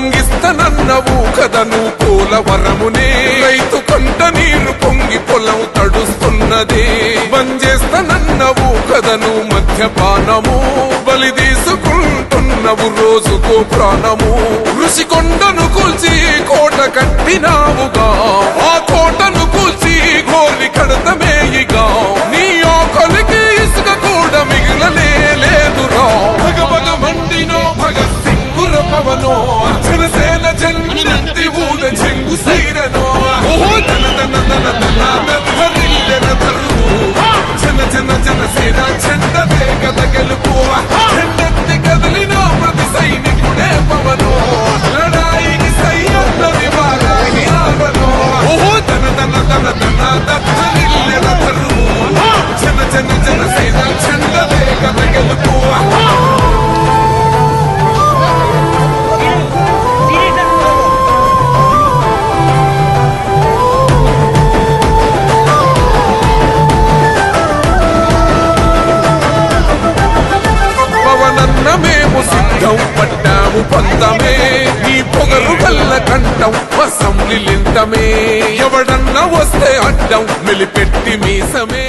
పొంగిస్తనన్నవు కదను పోలవరమునే రైతు కంట నీరు పొంగి పొలం తడుస్తున్నదే బంజేస్తనన్నవు కదను మద్యపానము బలి తీసుకుంటున్నవు రోజుకో ప్రాణము ఋషికొండను కూల్చి కోట కట్టినావుగా ఆ కోటను కూల్చి గోలి కడతమేయిగా నీ ఆకలికి ఇసుక కూడా మిగిలలేదురా భగభగ మండినో భగత్ సింగుర పవనో జనసేన జన్మంతి ఊద చెంగు సైరనో ధన ధన ధన ధన ధరిల్లెన ధరువు జన జన జనసేన చెండ వేగద గెలుపు చెండెత్తి కదిలిన ప్రతి సైనికుడే పవనో లడాయికి సైన్యది వారాహి ఆగనో ధన ధన ధన ధన ధరిల్లెన ధరువు జన జన జనసేన చెండ వేగద గెలుపు మేము సిద్ధం పడ్డాము పందమే నీ పొగరు వల్ల కంఠం అసెంబ్లీలింతమే ఎవడన్నా వస్తే అడ్డం మెలిపెట్టి మీసమే